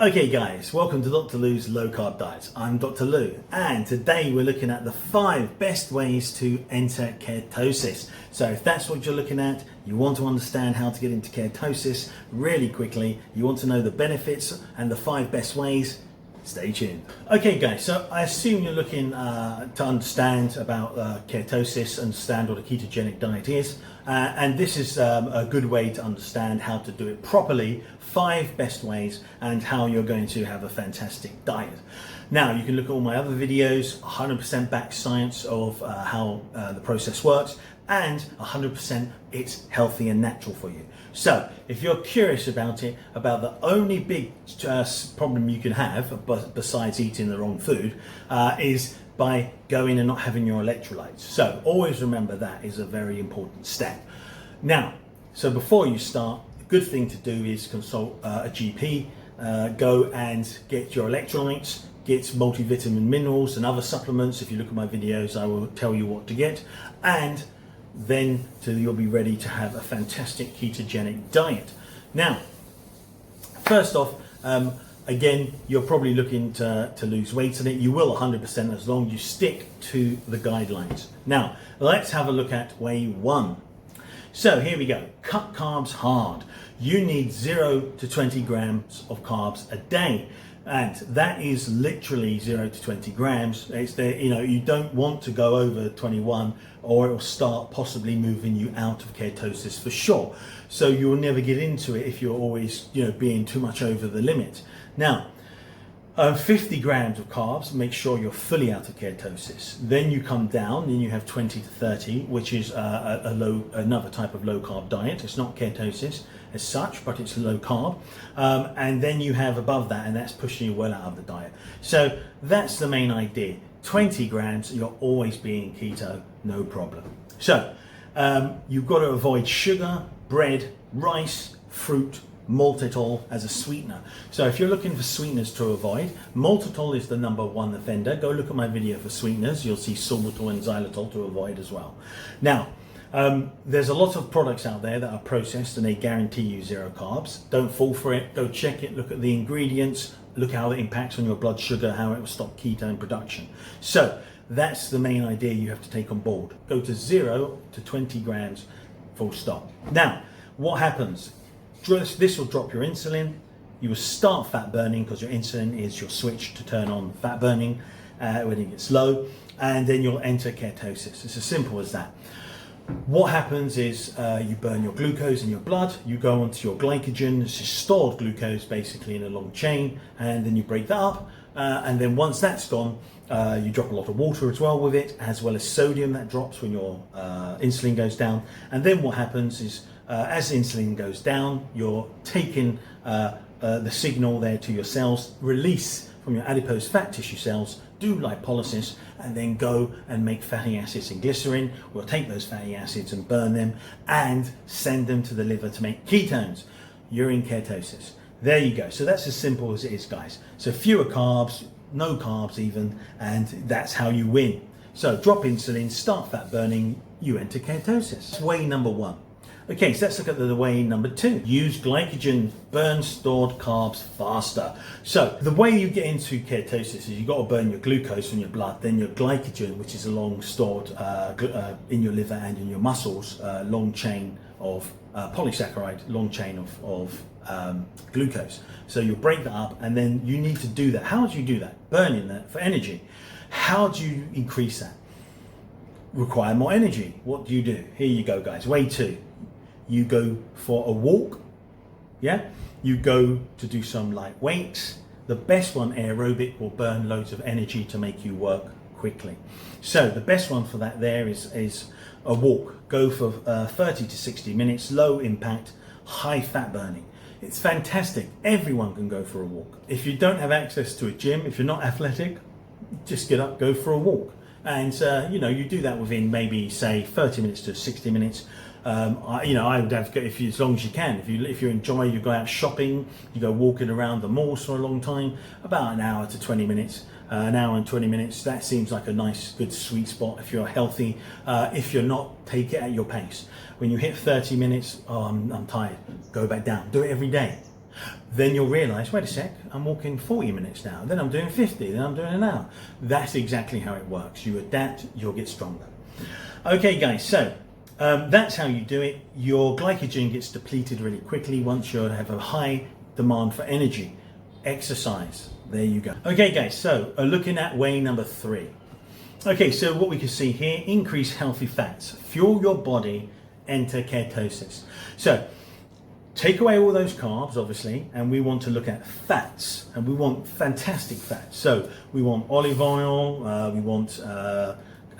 Okay guys, welcome to Dr. Lou's Low Carb Diets. I'm Dr. Lou, and today we're looking at the 5 best ways to enter ketosis. So if that's what you're looking at, you want to understand how to get into ketosis really quickly, you want to know the benefits and the 5 best ways, stay tuned. Okay guys, so I assume you're looking to understand about ketosis, understand what a ketogenic diet is, and this is a good way to understand how to do it properly, 5 best ways, and how you're going to have a fantastic diet. Now you can look at all my other videos, 100% back science of how the process works, and 100% it's healthy and natural for you. So if you're curious about it, about the only big problem you can have besides eating the wrong food is by going and not having your electrolytes. So always remember that is a very important step. Now, so before you start, a good thing to do is consult a GP, go and get your electrolytes, get multivitamin minerals and other supplements. If you look at my videos, I will tell you what to get, and then you'll be ready to have a fantastic ketogenic diet. Now, first off, again, you're probably looking to lose weight on it. You will 100% as long as you stick to the guidelines. Now, let's have a look at way 1. So here we go. Cut carbs hard. You need 0 to 20 grams of carbs a day. And that is literally 0 to 20 grams. It's the, you don't want to go over 21 or it will start possibly moving you out of ketosis for sure. So you will never get into it if you're always, being too much over the limit. Now, 50 grams of carbs, make sure you're fully out of ketosis. Then you come down, then you have 20 to 30, which is another type of low carb diet. It's not ketosis as such, but it's low carb. And then you have above that, and that's pushing you well out of the diet. So that's the main idea. 20 grams, you're always being keto, no problem. So you've got to avoid sugar, bread, rice, fruit, maltitol as a sweetener. So if you're looking for sweeteners to avoid, maltitol is the #1 offender. Go look at my video for sweeteners. You'll see sorbitol and xylitol to avoid as well. Now, there's a lot of products out there that are processed and they guarantee you 0 carbs. Don't fall for it. Go check it. Look at the ingredients. Look how it impacts on your blood sugar, how it will stop ketone production. So that's the main idea you have to take on board. Go to 0 to 20 grams, full stop. Now, what happens? This will drop your insulin. You will start fat burning because your insulin is your switch to turn on fat burning when it gets low, and then you'll enter ketosis. It's as simple as that. What happens is you burn your glucose in your blood, you go onto your glycogen, it's just stored glucose basically in a long chain, and then you break that up, and then once that's gone, you drop a lot of water as well with it, as well as sodium that drops when your insulin goes down. And then what happens is as insulin goes down, you're taking the signal there to your cells, release from your adipose fat tissue cells, do lipolysis, and then go and make fatty acids and glycerin. We'll take those fatty acids and burn them and send them to the liver to make ketones. You're in ketosis. There you go. So that's as simple as it is, guys. So fewer carbs, no carbs even, and that's how you win. So drop insulin, start fat burning, you enter ketosis. Way #1. Okay, so let's look at the way #2. Use glycogen, burn stored carbs faster. So the way you get into ketosis is you've got to burn your glucose from your blood, then your glycogen, which is a long stored in your liver and in your muscles, long chain of polysaccharide, long chain of glucose. So you'll break that up, and then you need to do that. How do you do that? Burning that for energy. How do you increase that? Require more energy. What do? Here you go, guys. Way 2. You go for a walk, you go to do some light weights. The best one, aerobic, will burn loads of energy to make you work quickly. So the best one for that there is a walk. Go for 30 to 60 minutes, low impact, high fat burning. It's fantastic. Everyone can go for a walk. If you don't have access to a gym, if you're not athletic, just get up, go for a walk. And you do that within maybe say 30 minutes to 60 minutes. I would have, as long as you can. If you enjoy, you go out shopping, you go walking around the malls for a long time, about an hour to 20 minutes, an hour and 20 minutes. That seems like a nice, good, sweet spot if you're healthy. If you're not, take it at your pace. When you hit 30 minutes, I'm tired. Go back down. Do it every day. Then you'll realize, wait a sec, I'm walking 40 minutes now, then I'm doing 50, then I'm doing an hour. That's exactly how it works. You adapt, you'll get stronger. Okay guys, so that's how you do it. Your glycogen gets depleted really quickly once you have a high demand for energy. Exercise, there you go. Okay guys, so looking at way number 3. Okay, so what we can see here, increase healthy fats, fuel your body, enter ketosis. So take away all those carbs, obviously, and we want to look at fats, and we want fantastic fats. So we want olive oil, we want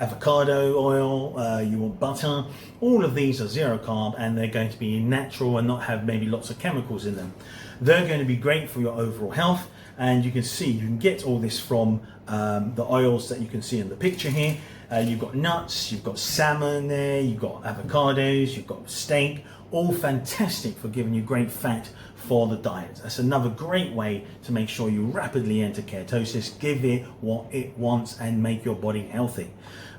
avocado oil, you want butter. All of these are zero carb, and they're going to be natural and not have maybe lots of chemicals in them. They're going to be great for your overall health, and you can see you can get all this from the oils that you can see in the picture here. You've got nuts, you've got salmon there, you've got avocados, you've got steak, all fantastic for giving you great fat for the diet. That's another great way to make sure you rapidly enter ketosis, give it what it wants and make your body healthy.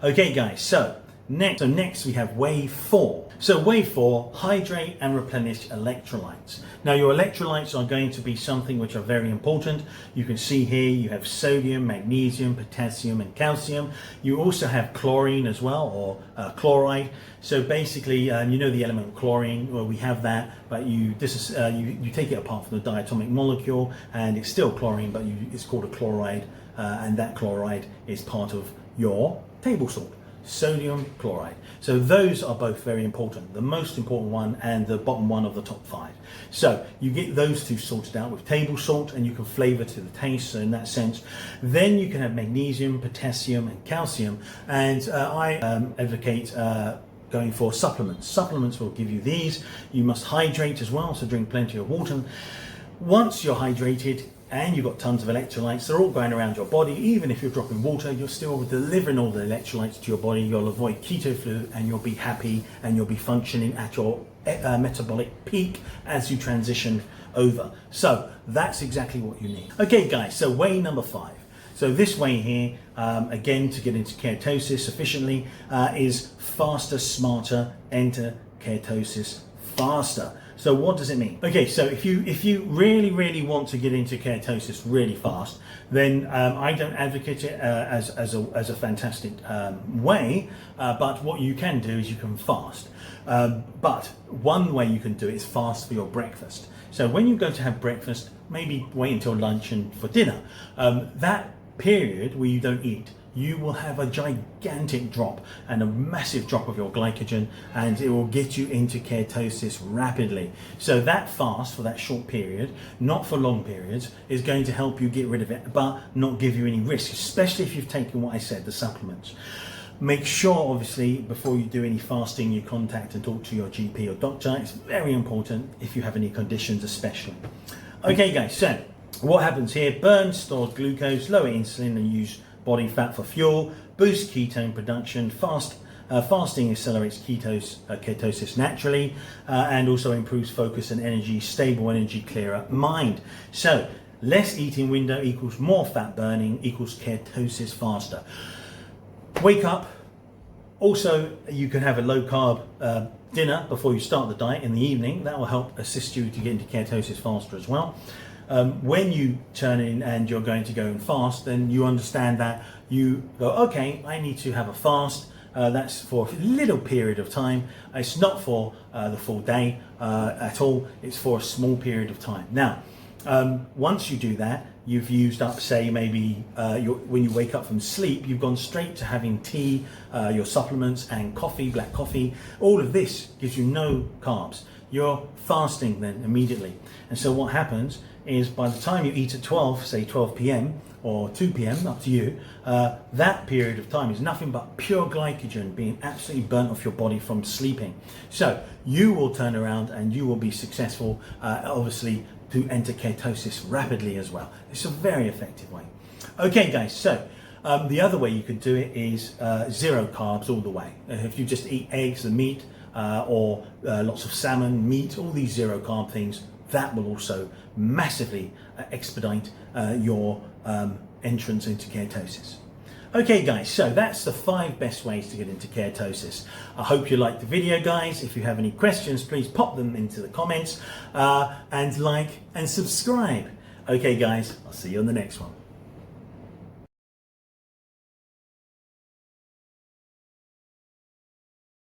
Okay guys, so next we have way 4. So way 4, hydrate and replenish electrolytes. Now your electrolytes are going to be something which are very important. You can see here you have sodium, magnesium, potassium and calcium. You also have chlorine as well, or chloride. So basically, you know the element chlorine, well we have that, but you take it apart from the diatomic molecule and it's still chlorine, but it's called a chloride, and that chloride is part of your table salt. Sodium chloride. So those are both very important. The most important one and the bottom one of the top 5. So you get those 2 sorted out with table salt, and you can flavor to the taste. So in that sense, then you can have magnesium, potassium, and calcium. And I advocate going for supplements. Supplements will give you these. You must hydrate as well, so drink plenty of water. Once you're hydrated and you've got tons of electrolytes, they're all going around your body. Even if you're dropping water, you're still delivering all the electrolytes to your body. You'll avoid keto flu, and you'll be happy, and you'll be functioning at your metabolic peak as you transition over. So that's exactly what you need. Okay guys, so way number 5. So this way here, again, to get into ketosis efficiently, is faster, smarter, enter ketosis faster. So what does it mean? Okay, so if you really want to get into ketosis really fast, then I don't advocate it as a fantastic way, but what you can do is you can fast. But one way you can do it is fast for your breakfast. So when you go to have breakfast, maybe wait until lunch and for dinner. That period where you don't eat, you will have a gigantic drop and a massive drop of your glycogen, and it will get you into ketosis rapidly. So that fast for that short period, not for long periods, is going to help you get rid of it, but not give you any risk, especially if you've taken what I said, the supplements. Make sure, obviously, before you do any fasting, you contact and talk to your GP or doctor. It's very important if you have any conditions, especially. Okay guys, so what happens here? Burn stored glucose, lower insulin, and use body fat for fuel, boost ketone production. Fasting accelerates ketosis naturally, and also improves focus and energy, stable energy, clearer mind. So less eating window equals more fat burning equals ketosis faster. Wake up. Also, you can have a low carb dinner before you start the diet in the evening. That will help assist you to get into ketosis faster as well. When you turn in and you're going to go and fast, then you understand that you go, okay, I need to have a fast. That's for a little period of time. It's not for the full day at all. It's for a small period of time. Now, once you do that, you've used up, say, maybe when you wake up from sleep, you've gone straight to having tea, your supplements and coffee, black coffee. All of this gives you no carbs. You're fasting then immediately. And so what happens is by the time you eat at 12, say 12 p.m. or 2 p.m., up to you, that period of time is nothing but pure glycogen being absolutely burnt off your body from sleeping. So you will turn around and you will be successful, obviously, to enter ketosis rapidly as well. It's a very effective way. Okay guys, so the other way you could do it is zero carbs all the way. If you just eat eggs and meat, or lots of salmon, meat, all these zero carb things, that will also massively expedite your entrance into ketosis. Okay guys, so that's the 5 best ways to get into ketosis. I hope you liked the video guys. If you have any questions, please pop them into the comments and like and subscribe. Okay guys, I'll see you on the next one.